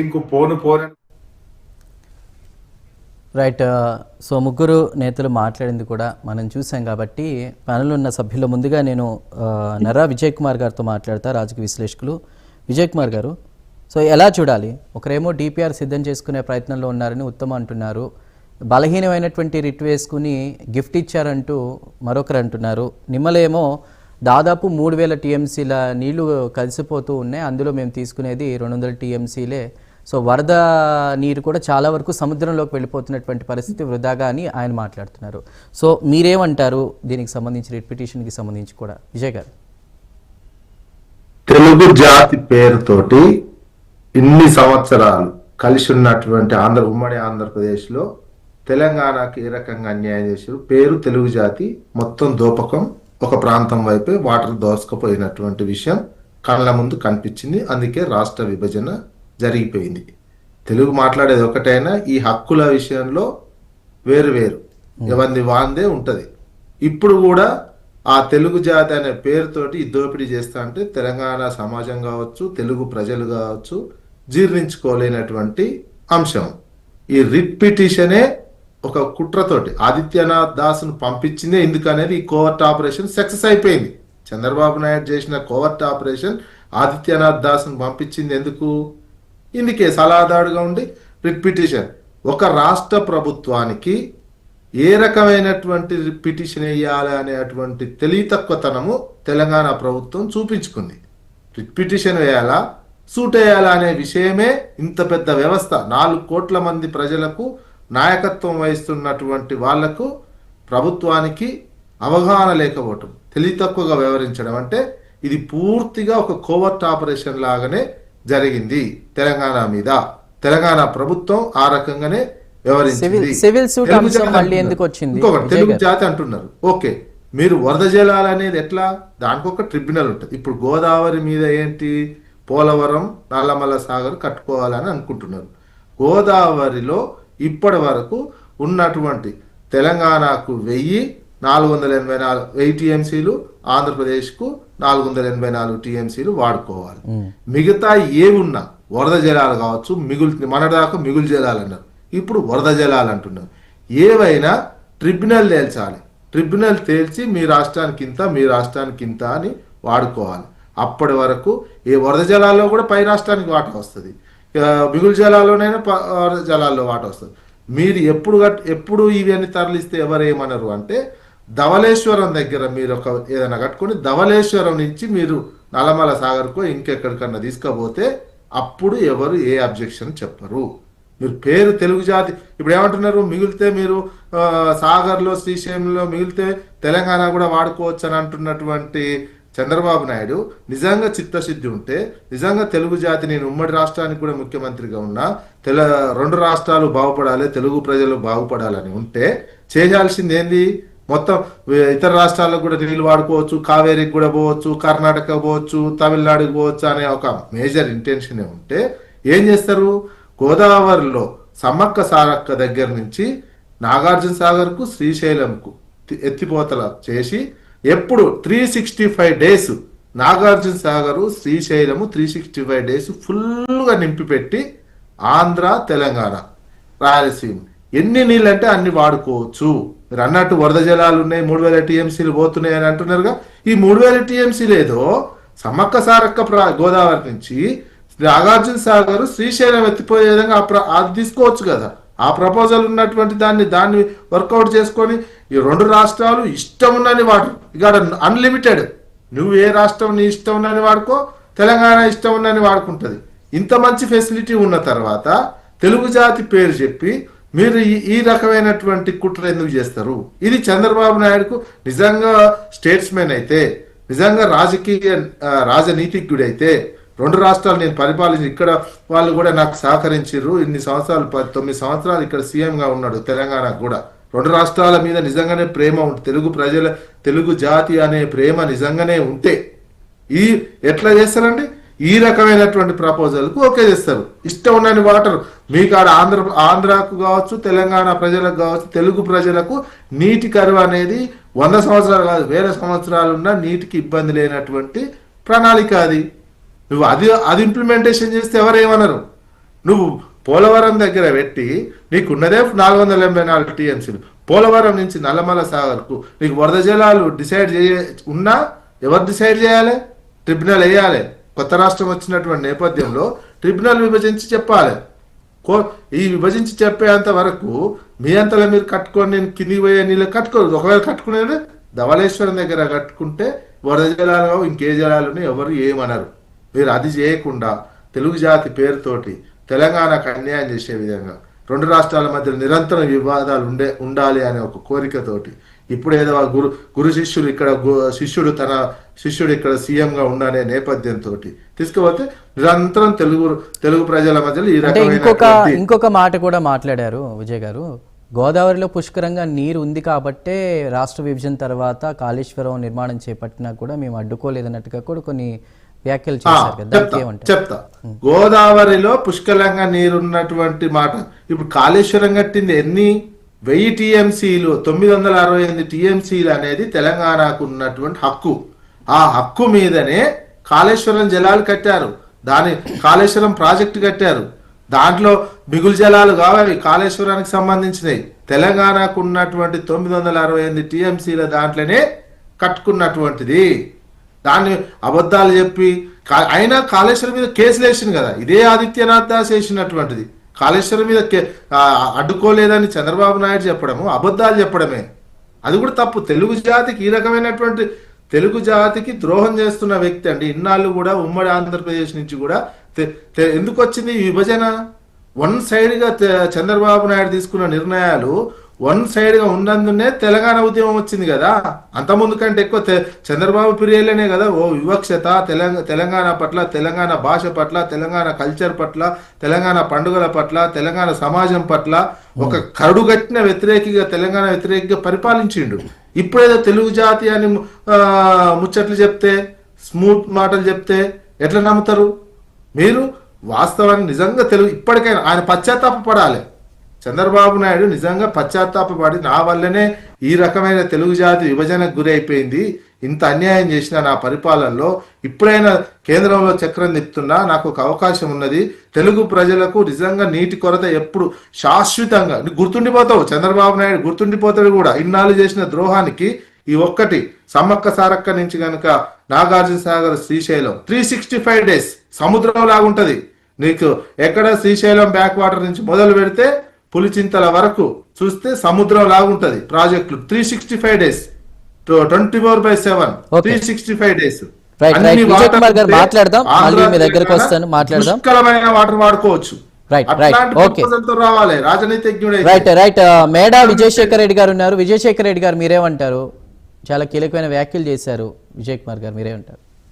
ఇంకో పోను పోను right. So ముగ్గురు నేతలు మాట్లాడింది కూడా మనం చూసాం కాబట్టి ప్యానెల్ ఉన్న సభ్యుల ముందుగా నేను నర్రా విజయ్ కుమార్ గారితో మాట్లాడతా, రాజకీయ విశ్లేషకులు. విజయ్ కుమార్ గారు, సో ఎలా చూడాలి? ఒకరేమో డిపిఆర్ సిద్ధం చేసుకునే ప్రయత్నంలో ఉన్నారని ఉత్తమ్ అంటున్నారు, బలహీనమైనటువంటి రిట్ వేసుకుని గిఫ్ట్ ఇచ్చారంటూ మరొకరు అంటున్నారు, నిమ్మలేమో దాదాపు 3000 టీఎంసీల నీళ్లు కలిసిపోతూ ఉన్నాయి, అందులో మేము తీసుకునేది 200 టీఎంసీలే, సో వరద నీరు కూడా చాలా వరకు సముద్రంలోకి వెళ్ళిపోతున్నటువంటి పరిస్థితి వృధాగా అని ఆయన మాట్లాడుతున్నారు. సో మీరేమంటారు దీనికి సంబంధించి, రిట్ పిటిషన్కి సంబంధించి కూడా? విజయ్ గారు, తెలుగు జాతి పేరుతోటి ఇన్ని సంవత్సరాలు కలిసి ఉన్నటువంటి ఉమ్మడి ఆంధ్రప్రదేశ్లో తెలంగాణకి ఏ రకంగా అన్యాయం చేశారు? పేరు తెలుగు జాతి, మొత్తం దోపకం ఒక ప్రాంతం వైపే వాటర్ దోసుకుపోయినటువంటి విషయం కళ్ళ ముందు కనిపించింది. అందుకే రాష్ట్ర విభజన జరిగిపోయింది. తెలుగు మాట్లాడేది ఒకటైనా ఈ హక్కుల విషయంలో వేరు వేరు ఎవరిది వాందే ఉంటది. ఇప్పుడు కూడా ఆ తెలుగు జాతి అనే పేరుతోటి దోపిడీ చేస్తా అంటే తెలంగాణ సమాజం కావచ్చు, తెలుగు ప్రజలు కావచ్చు జీర్ణించుకోలేనటువంటి అంశం. ఈ రిట్ పిటిషనే ఒక కుట్రతోటి ఆదిత్యనాథ్ దాస్ను పంపించిందే ఎందుకనేది ఈ కోవర్ట్ ఆపరేషన్ సక్సెస్ అయిపోయింది. చంద్రబాబు నాయుడు చేసిన కోవర్ట్ ఆపరేషన్ ఆదిత్యనాథ్ దాస్ను పంపించింది ఎందుకు? ఇందుకే సలహాదారుగా ఉండి రిట్ పిటిషన్. ఒక రాష్ట్ర ప్రభుత్వానికి ఏ రకమైనటువంటి పిటిషన్ వేయాలి అనేటువంటి తెలివితక్కువతనము తెలంగాణ ప్రభుత్వం చూపించుకుంది. రిట్ పిటిషన్ వేయాలా, సూట్ వేయాలా అనే విషయమే ఇంత పెద్ద వ్యవస్థ, 4 కోట్ల మంది ప్రజలకు నాయకత్వం వహిస్తున్నటువంటి వాళ్లకు ప్రభుత్వానికి అవగాహన లేకపోవటం, తెలివి తక్కువగా వ్యవహరించడం అంటే ఇది పూర్తిగా ఒక కోవర్ట్ ఆపరేషన్ లాగానే జరిగింది తెలంగాణ మీద. తెలంగాణ ప్రభుత్వం ఆ రకంగానే వ్యవహరించింది. తెలుగు జాతి అంటున్నారు, ఓకే, మీరు వరద జలాలు అనేది ఎట్లా? దానికి ఒక ట్రిబ్యునల్ ఉంటుంది. ఇప్పుడు గోదావరి మీద ఏంటి, పోలవరం నల్లమల్ల సాగర్ కట్టుకోవాలని అనుకుంటున్నారు. గోదావరిలో ఇప్పటి వరకు ఉన్నటువంటి తెలంగాణకు 1484 టీఎంసీలు, ఆంధ్రప్రదేశ్కు 484 టీఎంసీలు వాడుకోవాలి. మిగతా ఏమున్నా వరద జలాలు కావచ్చు, మనదాకా మిగులు జలాలు అన్నారు, ఇప్పుడు వరద జలాలు అంటున్నారు. ఏవైనా ట్రిబ్యునల్ తేల్చాలి. ట్రిబ్యునల్ తేల్చి మీ రాష్ట్రానికి ఇంత, మీ రాష్ట్రానికి ఇంత అని వాడుకోవాలి. అప్పటి వరకు ఏ వరద జలాల్లో కూడా పై రాష్ట్రానికి వాటా వస్తుంది, మిగులు జలాల్లోనైనా వరద జలాల్లో వాటా వస్తుంది. మీరు ఎప్పుడు ఇవన్నీ తరలిస్తే ఎవరేమనరు అంటే, ధవళేశ్వరం దగ్గర మీరు ఏదైనా కట్టుకొని ధవళేశ్వరం నుంచి మీరు నల్లమల సాగర్కో ఇంకెక్కడికన్నా తీసుకపోతే అప్పుడు ఎవరు ఏ అబ్జెక్షన్ చెప్పరు. మీరు పేరు తెలుగు జాతి ఇప్పుడు ఏమంటున్నారు, మిగిలితే మీరు సాగర్లో శ్రీశైలంలో మిగిలితే తెలంగాణ కూడా వాడుకోవచ్చు అని అంటున్నటువంటి చంద్రబాబు నాయుడు నిజంగా చిత్తశుద్ధి ఉంటే, నిజంగా తెలుగు జాతి, నేను ఉమ్మడి రాష్ట్రానికి కూడా ముఖ్యమంత్రిగా ఉన్నా, 2 రాష్ట్రాలు బాగుపడాలి, తెలుగు ప్రజలు బాగుపడాలని ఉంటే చేయాల్సింది ఏంది? మొత్తం ఇతర రాష్ట్రాలకు కూడా నీళ్ళు వాడుకోవచ్చు, కావేరికి కూడా పోవచ్చు, కర్ణాటక పోవచ్చు, తమిళనాడుకి పోవచ్చు అనే ఒక మేజర్ ఇంటెన్షన్ ఉంటే ఏం చేస్తారు? గోదావరిలో సమ్మక్క సారక్క దగ్గర నుంచి నాగార్జున సాగర్కు, శ్రీశైలంకు ఎత్తిపోతల చేసి ఎప్పుడు 365 డేస్ నాగార్జున సాగరు, శ్రీశైలము 365 డేస్ ఫుల్గా నింపిపెట్టి ఆంధ్ర, తెలంగాణ, రాయలసీమ ఎన్ని నీళ్ళు అంటే అన్ని వాడుకోవచ్చు. మీరు అన్నట్టు వరద జలాలు ఉన్నాయి, 3000 టీఎంసీలు పోతున్నాయి అని అంటున్నారుగా. ఈ 3000 టీఎంసీలు ఏదో సమ్మక్క సారక్క గోదావరి నుంచి నాగార్జున సాగర్, శ్రీశైలం ఎత్తిపోయే విధంగా అది తీసుకోవచ్చు కదా. ఆ ప్రపోజల్ ఉన్నటువంటి దాన్ని వర్కౌట్ చేసుకొని ఈ 2 రాష్ట్రాలు ఇష్టం ఉన్నని వాడు ఇక్కడ అన్లిమిటెడ్, నువ్వు ఏ రాష్ట్రం నీ ఇష్టం ఉన్నని వాడుకో, తెలంగాణ ఇష్టం ఉన్నని వాడుకుంటుంది. ఇంత మంచి ఫెసిలిటీ ఉన్న తర్వాత తెలుగు జాతి పేరు చెప్పి మీరు ఈ రకమైనటువంటి కుట్ర ఎందుకు చేస్తారు? ఇది చంద్రబాబు నాయుడుకు నిజంగా స్టేట్స్మెన్ అయితే, నిజంగా రాజనీతిజ్ఞుడైతే, 2 రాష్ట్రాలు నేను పరిపాలించి ఇక్కడ వాళ్ళు కూడా నాకు సహకరించారు, ఇన్ని సంవత్సరాలు 9 సంవత్సరాలు ఇక్కడ సీఎంగా ఉన్నాడు, తెలంగాణకు కూడా 2 రాష్ట్రాల మీద నిజంగానే ప్రేమ ఉంటే, తెలుగు ప్రజల తెలుగు జాతి అనే ప్రేమ నిజంగానే ఉంటే ఎట్లా చేస్తారండి? ఈ రకమైనటువంటి ప్రపోజల్కు ఓకే చేస్తారు. ఇష్టం ఉన్నని వాటర్ మీకు ఆడ ఆంధ్రాకు కావచ్చు, తెలంగాణ ప్రజలకు కావచ్చు, తెలుగు ప్రజలకు నీటి కరువు అనేది 100 సంవత్సరాలు కాదు, 1000 సంవత్సరాలున్నా నీటికి ఇబ్బంది లేనటువంటి ప్రణాళిక అది. నువ్వు అది ఇంప్లిమెంటేషన్ చేస్తే ఎవరేమనరు. నువ్వు పోలవరం దగ్గర పెట్టి నీకున్నదే 484 టీఎంసీలు. పోలవరం నుంచి నల్లమల సాగర్కు నీకు వరద జలాలు డిసైడ్ ఉన్నా ఎవరు డిసైడ్ చేయాలి? ట్రిబ్యునల్ వేయాలి. కొత్త రాష్ట్రం వచ్చినటువంటి నేపథ్యంలో ట్రిబ్యునల్ విభజించి చెప్పాలి. ఈ విభజించి చెప్పేంత వరకు మీ అంతలో మీరు కట్టుకొని నేను కిందికి పోయే నీళ్ళు కట్టుకోరు. ఒకవేళ కట్టుకునేది ధవళేశ్వరం దగ్గర కట్టుకుంటే వరద జలాలు ఇంకే జలాలని ఎవరు ఏమనరు. మీరు అది చేయకుండా తెలుగు జాతి పేరుతోటి తెలంగాణకు అన్యాయం చేసే విధంగా 2 రాష్ట్రాల మధ్య నిరంతరం వివాదాలు ఉండాలి అనే ఒక కోరికతోటి ఇప్పుడు ఏదో గురు శిష్యులు ఇక్కడ శిష్యుడు ఇక్కడ సీఎంగా ఉండనే నేపథ్యంతో తీసుకుపోతే నిరంతరం తెలుగు ప్రజల మధ్యలో ఈ రకమైన ఇంకొక మాట కూడా మాట్లాడారు విజయ్ గారు. గోదావరిలో పుష్కరంగా నీరు ఉంది కాబట్టే రాష్ట్ర విభజన తర్వాత కాళేశ్వరం నిర్మాణం చేపట్టినా కూడా మేము అడ్డుకోలేదన్నట్టుగా కూడా కొన్ని వ్యాఖ్యలు చేశారు కదా. చెప్తా. గోదావరిలో పుష్కలంగా నీరున్నటువంటి మాట. ఇప్పుడు కాళేశ్వరం కట్టింది ఎన్ని 1000 టీఎంసీలు, 968 టీఎంసీలు అనేది తెలంగాణకు ఉన్నటువంటి హక్కు. ఆ హక్కు మీదనే కాళేశ్వరం జలాలు కట్టారు. కాళేశ్వరం ప్రాజెక్టు కట్టారు. దాంట్లో మిగులు జలాలు కావాలి కాళేశ్వరానికి సంబంధించినవి. తెలంగాణకు ఉన్నటువంటి 968 టీఎంసీల దాంట్లోనే కట్టుకున్నటువంటిది. దాన్ని అబద్ధాలు చెప్పి అయినా కాళేశ్వరం మీద కేసులు వేసింది కదా. ఇదే ఆదిత్యనాథ్ దాస్ వేసినటువంటిది. కాళేశ్వరం మీద అడ్డుకోలేదని చంద్రబాబు నాయుడు చెప్పడము అబద్ధాలు చెప్పడమే. అది కూడా తప్పు. తెలుగు జాతికి ఈ రకమైనటువంటి తెలుగు జాతికి ద్రోహం చేస్తున్న వ్యక్తి అండి. ఇన్నాళ్ళు కూడా ఉమ్మడి ఆంధ్రప్రదేశ్ నుంచి కూడా ఎందుకు వచ్చింది ఈ విభజన? 1 సైడ్ గా చంద్రబాబు నాయుడు తీసుకున్న నిర్ణయాలు 1 సైడ్ గా ఉన్నందునే తెలంగాణ ఉద్యమం వచ్చింది కదా. అంతకుముందు కంటే ఎక్కువ చంద్రబాబు పీరియడ్లోనే కదా ఓ వివక్షత తెలంగాణ పట్ల, తెలంగాణ భాష పట్ల, తెలంగాణ కల్చర్ పట్ల, తెలంగాణ పండుగల పట్ల, తెలంగాణ సమాజం పట్ల ఒక కరుడుగట్టిన వ్యతిరేకిగా తెలంగాణ వ్యతిరేకిగా పరిపాలించిండు. ఇప్పుడేదో తెలుగు జాతి అని ముచ్చట్లు చెప్తే, స్మూత్ మాటలు చెప్తే ఎట్లా నమ్ముతారు మీరు? వాస్తవాన్ని నిజంగా ఇప్పటికైనా ఆయన పశ్చాత్తాపపడాలి. చంద్రబాబు నాయుడు నిజంగా పశ్చాత్తాపపడి నా వల్లనే ఈ రకమైన తెలుగు జాతి విభజనకు గురైపోయింది, ఇంత అన్యాయం చేసిన నా పరిపాలనలో ఇప్పుడైనా కేంద్రంలో చక్రం తిప్పుతున్నా, నాకు ఒక అవకాశం ఉన్నది, తెలుగు ప్రజలకు నిజంగా నీటి కొరత ఎప్పుడు శాశ్వతంగా గుర్తుండిపోతావు. చంద్రబాబు నాయుడు గుర్తుండిపోతాడు కూడా. ఇన్నాళ్ళు చేసిన ద్రోహానికి ఈ ఒక్కటి సమ్మక్క సారక్క నుంచి కనుక నాగార్జున సాగర్ శ్రీశైలం 365 డేస్ సముద్రం లాగుంటది. నీకు ఎక్కడ శ్రీశైలం బ్యాక్ వాటర్ నుంచి మొదలు పెడితే పులిచింతల వరకు చూస్తే సముద్రం లాగుంటది. ప్రాజెక్టులు 365 డేస్ 24/7 365 డేస్ పుష్కలమైన వాటర్ వాడుకోవచ్చు. రావాలి రాజనీతిజ్ఞుడు. మేడా విజయశేఖర్ రెడ్డి గారు ఉన్నారు. విజయశేఖర్ రెడ్డి గారు మీరేమంటారు? చాలా కీలకమైన వ్యాఖ్యలు చేశారు విజయ్ కుమార్ గారు, మీరేమంటారు?